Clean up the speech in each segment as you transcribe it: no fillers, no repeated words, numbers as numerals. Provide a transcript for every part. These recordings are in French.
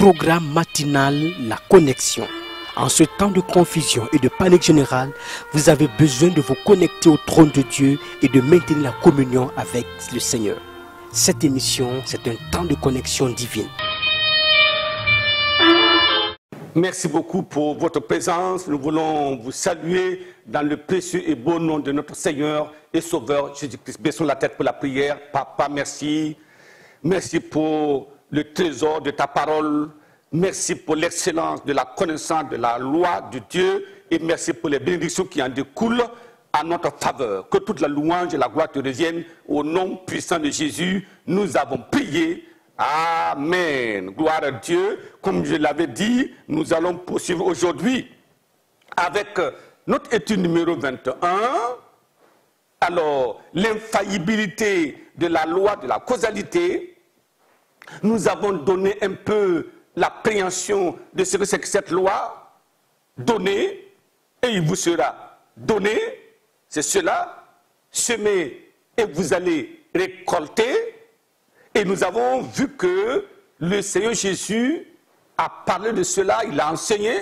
programme matinal La Connexion. En ce temps de confusion et de panique générale, vous avez besoin de vous connecter au trône de Dieu et de maintenir la communion avec le Seigneur. Cette émission, c'est un temps de connexion divine. Merci beaucoup pour votre présence. Nous voulons vous saluer dans le précieux et beau nom de notre Seigneur et Sauveur Jésus-Christ. Baissons la tête pour la prière. Papa, merci. Merci pour le trésor de ta parole. Merci pour l'excellence de la connaissance de la loi de Dieu. Et merci pour les bénédictions qui en découlent à notre faveur. Que toute la louange et la gloire te reviennent au nom puissant de Jésus. Nous avons prié. Amen. Gloire à Dieu. Comme je l'avais dit, nous allons poursuivre aujourd'hui avec notre étude numéro 21. Alors, l'infaillibilité de la loi de la causalité. Nous avons donné un peu l'appréhension de ce que c'est que cette loi. Donnée, et il vous sera donné. C'est cela. Semez et vous allez récolter. Et nous avons vu que le Seigneur Jésus a parlé de cela, il a enseigné.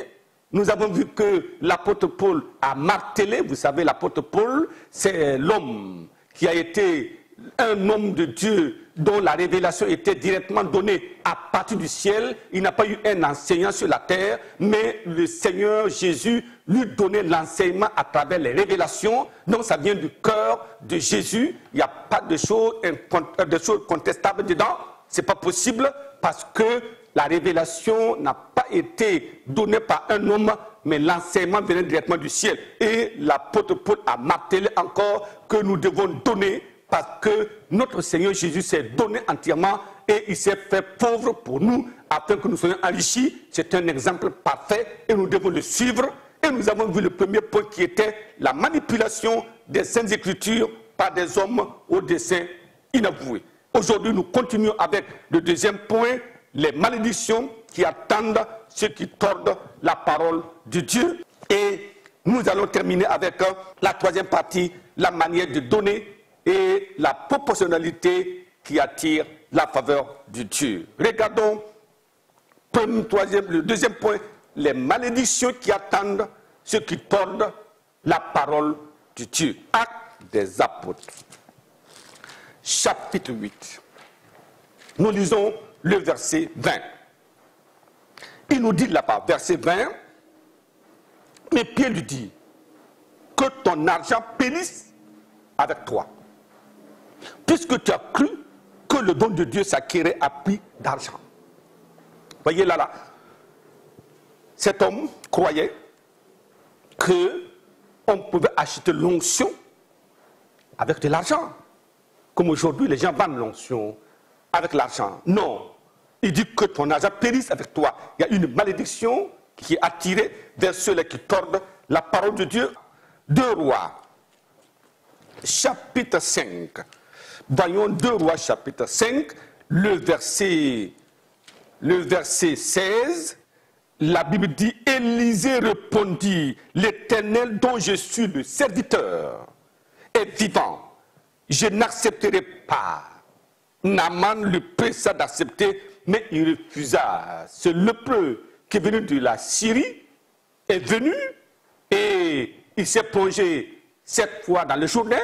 Nous avons vu que l'apôtre Paul a martelé. Vous savez, l'apôtre Paul, c'est l'homme qui a été un homme de Dieu dont la révélation était directement donnée à partir du ciel. Il n'a pas eu un enseignant sur la terre, mais le Seigneur Jésus lui donnait l'enseignement à travers les révélations. Donc ça vient du cœur de Jésus. Il n'y a pas de choses contestables dedans. Ce n'est pas possible parce que la révélation n'a pas été donnée par un homme, mais l'enseignement venait directement du ciel. Et l'apôtre Paul a martelé encore que nous devons donner parce que notre Seigneur Jésus s'est donné entièrement et il s'est fait pauvre pour nous afin que nous soyons enrichis. C'est un exemple parfait et nous devons le suivre. Et nous avons vu le premier point qui était la manipulation des Saintes Écritures par des hommes au dessein inavoué. Aujourd'hui, nous continuons avec le deuxième point, les malédictions qui attendent ceux qui tordent la parole de Dieu. Et nous allons terminer avec la troisième partie, la manière de donner et la proportionnalité qui attire la faveur de Dieu. Regardons le deuxième point, les malédictions qui attendent ceux qui tordent la parole de Dieu. Actes des apôtres, chapitre 8. Nous lisons le verset 20. Il nous dit là-bas, verset 20, mais Pierre lui dit, que ton argent périsse avec toi, puisque tu as cru que le don de Dieu s'acquérait à prix d'argent. Voyez là, cet homme croyait qu'on pouvait acheter l'onction avec de l'argent. Comme aujourd'hui, les gens vendent l'onction avec l'argent. Non, il dit que ton argent périsse avec toi. Il y a une malédiction qui est attirée vers ceux-là qui tordent la parole de Dieu. 2 Rois, chapitre 5. Voyons 2 Rois, chapitre 5, le verset 16. La Bible dit, Élisée répondit, l'Éternel dont je suis le serviteur est vivant. Je n'accepterai pas. Naaman le pressa d'accepter, mais il refusa. Ce lépreux qui est venu de la Syrie est venu et il s'est plongé 7 fois dans le Jourdain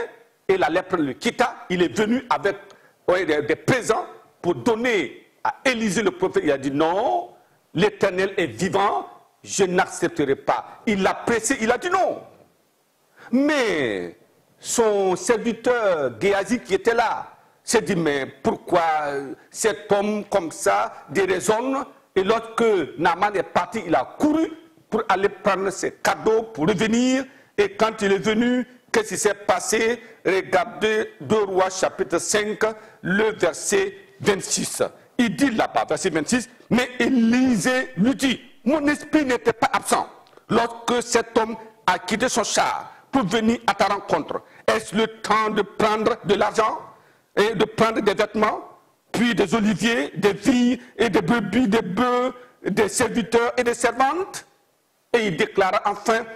et la lèpre le quitta. Il est venu avec des présents pour donner à Élisée le prophète. Il a dit non, l'Éternel est vivant, je n'accepterai pas. Il l'a pressé, il a dit non. Mais son serviteur Géasi qui était là s'est dit mais pourquoi cet homme comme ça déraisonne? Et lorsque Naaman est parti, il a couru pour aller prendre ses cadeaux pour revenir. Et quand il est venu, qu'est-ce qui s'est passé? Regardez 2 Rois chapitre 5, le verset 26. Il dit là-bas, verset 26, mais Élisée lui dit, mon esprit n'était pas absent lorsque cet homme a quitté son char pour venir à ta rencontre. Est-ce le temps de prendre de l'argent et de prendre des vêtements, puis des oliviers, des vignes et des brebis, des bœufs, des serviteurs et des servantes? Et il déclara enfin,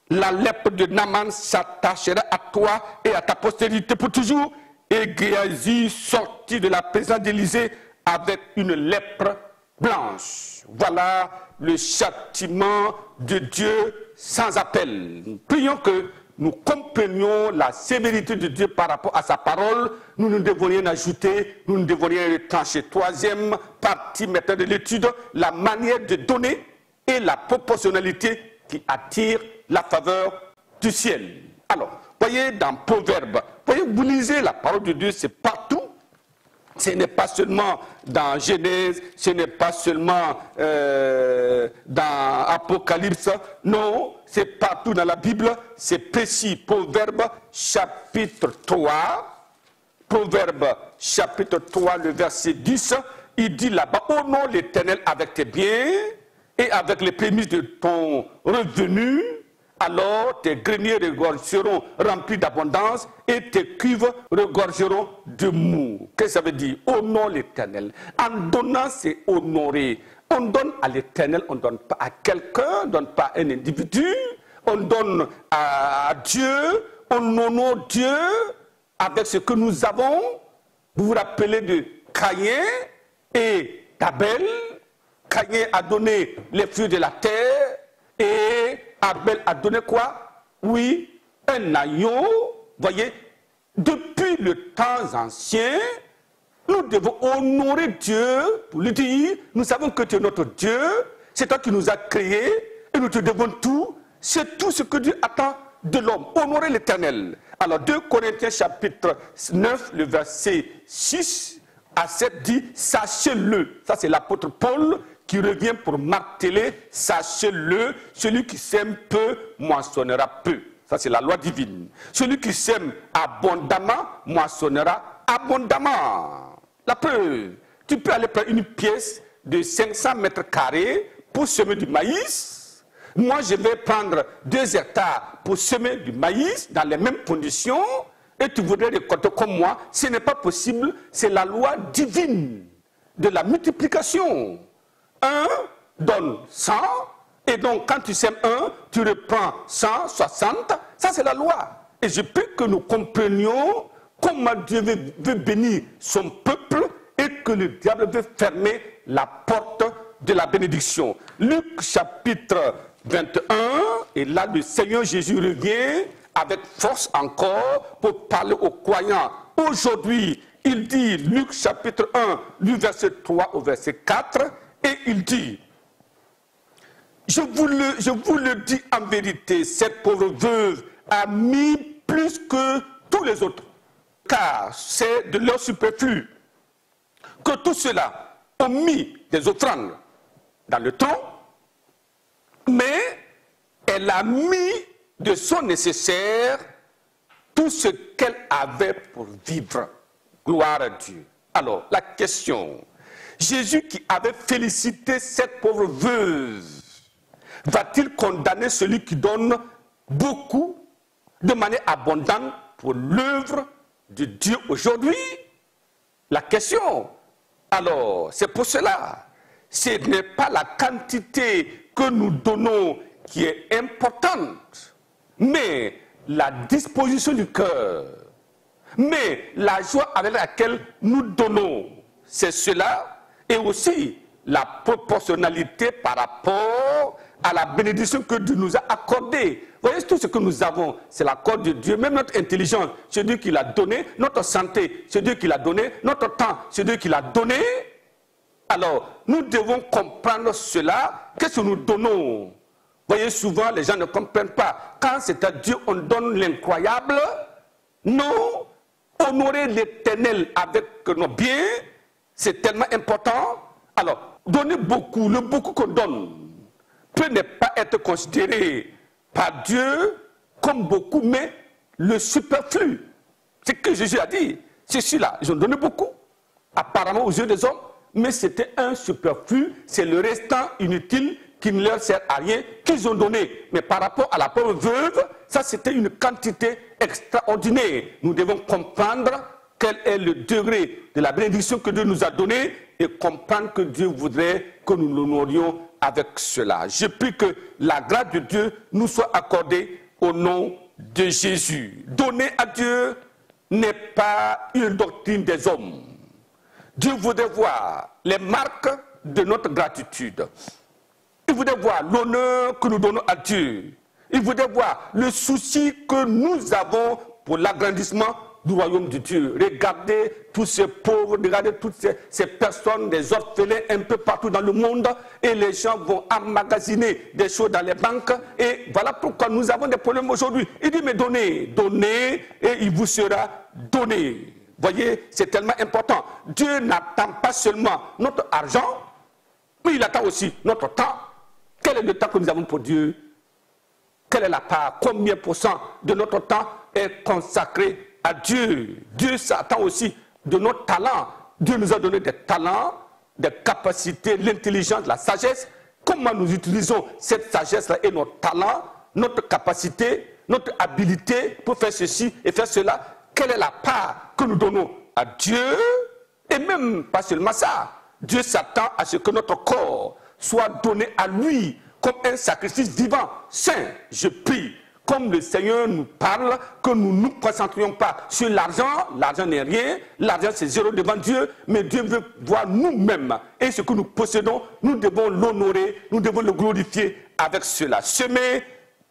la lèpre de Naaman s'attachera à toi et à ta postérité pour toujours. Et Géasi sortit de la présence d'Élisée avec une lèpre blanche. Voilà le châtiment de Dieu sans appel. Nous prions que nous comprenions la sévérité de Dieu par rapport à sa parole. Nous ne devons rien ajouter, nous ne devons rien retrancher. Troisième partie maintenant de l'étude, la manière de donner et la proportionnalité qui attire la faveur du ciel. Alors, voyez dans Proverbes, voyez, vous lisez la parole de Dieu, c'est partout. Ce n'est pas seulement dans Genèse, ce n'est pas seulement dans Apocalypse, non, c'est partout dans la Bible, c'est précis. Proverbe chapitre 3, Proverbe chapitre 3, le verset 10, il dit là-bas, honore l'Éternel avec tes biens et avec les prémices de ton revenu, alors tes greniers seront remplis d'abondance et tes cuves regorgeront de mou. Qu'est-ce que ça veut dire? Honore l'Éternel. En donnant, c'est honorer. On donne à l'Éternel, on ne donne pas à quelqu'un, on ne donne pas à un individu, on donne à Dieu, on honore Dieu avec ce que nous avons. Vous vous rappelez de Caïn et d'Abel. Caïn a donné les fruits de la terre et Abel a donné quoi? Oui, un agneau. Voyez, depuis le temps ancien, nous devons honorer Dieu pour lui dire, nous savons que tu es notre Dieu, c'est toi qui nous as créés et nous te devons tout. C'est tout ce que Dieu attend de l'homme, honorer l'Éternel. Alors 2 Corinthiens chapitre 9, le verset 6 à 7 dit, sachez-le. Ça c'est l'apôtre Paul qui revient pour marteler, sachez-le, celui qui sème peu moissonnera peu. Ça c'est la loi divine. Celui qui sème abondamment moissonnera abondamment. La preuve, tu peux aller prendre une pièce de 500 mètres carrés pour semer du maïs. Moi je vais prendre 2 hectares pour semer du maïs dans les mêmes conditions et tu voudrais récolter comme moi. Ce n'est pas possible, c'est la loi divine de la multiplication. 1 donne 100, et donc quand tu sèmes 1, tu reprends 160, ça c'est la loi. Et je prie que nous comprenions comment Dieu veut bénir son peuple et que le diable veut fermer la porte de la bénédiction. Luc chapitre 21, et là le Seigneur Jésus revient avec force encore pour parler aux croyants. Aujourd'hui, il dit, Luc chapitre 1, du verset 3 au verset 4, et il dit, je vous le dis en vérité, cette pauvre veuve a mis plus que tous les autres, car c'est de leur superflu que tous ceux-là ont mis des offrandes dans le tronc, mais elle a mis de son nécessaire tout ce qu'elle avait pour vivre. Gloire à Dieu. Alors, la question, Jésus qui avait félicité cette pauvre veuve, va-t-il condamner celui qui donne beaucoup, de manière abondante, pour l'œuvre de Dieu aujourd'hui? La question. Alors, c'est pour cela, ce n'est pas la quantité que nous donnons qui est importante, mais la disposition du cœur, mais la joie avec laquelle nous donnons, c'est cela. Et aussi la proportionnalité par rapport à la bénédiction que Dieu nous a accordée. Vous voyez, tout ce que nous avons, c'est l'accord de Dieu. Même notre intelligence, c'est Dieu qui l'a donné. Notre santé, c'est Dieu qui l'a donné. Notre temps, c'est Dieu qui l'a donné. Alors, nous devons comprendre cela. Qu'est-ce que nous donnons? Vous voyez, souvent, les gens ne comprennent pas. Quand c'est à Dieu, on donne l'incroyable. Non, honorer l'Éternel avec nos biens, c'est tellement important. Alors, donner beaucoup, le beaucoup qu'on donne, peut ne pas être considéré par Dieu comme beaucoup, mais le superflu. C'est ce que Jésus a dit. C'est celui-là, ils ont donné beaucoup, apparemment aux yeux des hommes, mais c'était un superflu, c'est le restant inutile qui ne leur sert à rien, qu'ils ont donné. Mais par rapport à la pauvre veuve, ça c'était une quantité extraordinaire. Nous devons comprendre quel est le degré de la bénédiction que Dieu nous a donnée et comprendre que Dieu voudrait que nous l'honorions avec cela. Je prie que la grâce de Dieu nous soit accordée au nom de Jésus. Donner à Dieu n'est pas une doctrine des hommes. Dieu voudrait voir les marques de notre gratitude. Il voudrait voir l'honneur que nous donnons à Dieu. Il voudrait voir le souci que nous avons pour l'agrandissement du royaume de Dieu. Regardez tous ces pauvres, regardez toutes ces personnes, des orphelins un peu partout dans le monde, et les gens vont emmagasiner des choses dans les banques, et voilà pourquoi nous avons des problèmes aujourd'hui. Il dit, mais donnez, donnez, et il vous sera donné. Voyez, c'est tellement important. Dieu n'attend pas seulement notre argent, mais il attend aussi notre temps. Quel est le temps que nous avons pour Dieu? Quelle est la part? Combien % de notre temps est consacré à Dieu? Dieu s'attend aussi de nos talents. Dieu nous a donné des talents, des capacités, l'intelligence, la sagesse. Comment nous utilisons cette sagesse-là et nos talents, notre capacité, notre habilité pour faire ceci et faire cela? Quelle est la part que nous donnons à Dieu? Et même pas seulement ça. Dieu s'attend à ce que notre corps soit donné à lui comme un sacrifice vivant, saint. Je prie, comme le Seigneur nous parle, que nous ne nous concentrions pas sur l'argent. L'argent n'est rien, l'argent c'est zéro devant Dieu, mais Dieu veut voir nous-mêmes. Et ce que nous possédons, nous devons l'honorer, nous devons le glorifier avec cela. Semer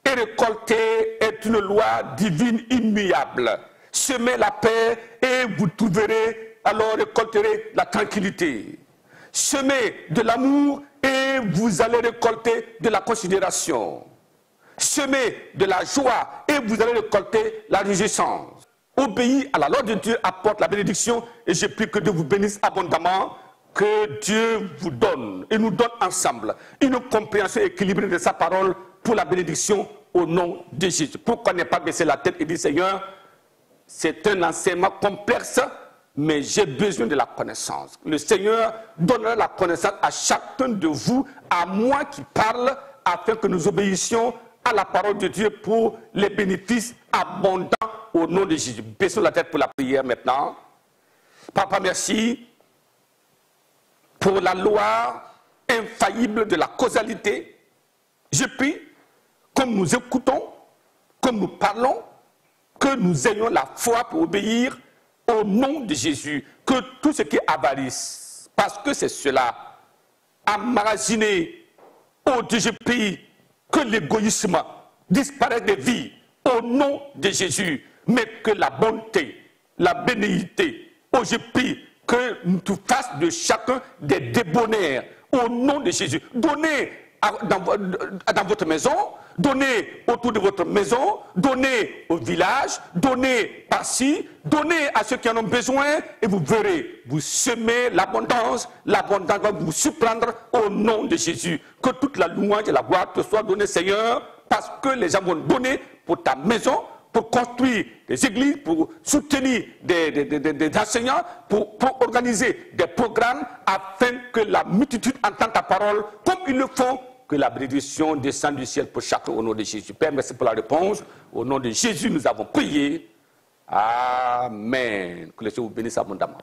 et récolter est une loi divine immuable. Semez la paix et vous trouverez, alors récolterez la tranquillité. Semez de l'amour et vous allez récolter de la considération. Semez de la joie et vous allez récolter la réjouissance. Obéis à la loi de Dieu, apporte la bénédiction, et je prie que Dieu vous bénisse abondamment, que Dieu vous donne et nous donne ensemble une compréhension équilibrée de sa parole pour la bénédiction au nom de Jésus. Pourquoi ne pas baisser la tête et dire, Seigneur, c'est un enseignement complexe, mais j'ai besoin de la connaissance. Le Seigneur donnera la connaissance à chacun de vous, à moi qui parle, afin que nous obéissions à la parole de Dieu pour les bénéfices abondants au nom de Jésus. Baissons la tête pour la prière maintenant. Papa, merci pour la loi infaillible de la causalité. Je prie, comme nous écoutons, comme nous parlons, que nous ayons la foi pour obéir au nom de Jésus, que tout ce qui est avarice, parce que c'est cela, emmagasiner, oh Dieu, je prie que l'égoïsme disparaisse des vies au nom de Jésus, mais que la bonté, la bénédicité, oh je prie que tu fasses de chacun des débonnaires au nom de Jésus. Donnez dans votre maison, donnez autour de votre maison, donnez au village, donnez par-ci, donnez à ceux qui en ont besoin, et vous verrez, vous semez l'abondance va vous surprendre au nom de Jésus. Que toute la louange et la gloire te soient données, Seigneur, parce que les gens vont donner pour ta maison, pour construire des églises, pour soutenir des enseignants, pour organiser des programmes, afin que la multitude entende ta parole comme il le faut. Que la bénédiction descende du ciel pour chacun au nom de Jésus. Père, merci pour la réponse. Au nom de Jésus, nous avons prié. Amen. Que le Seigneur vous bénisse abondamment.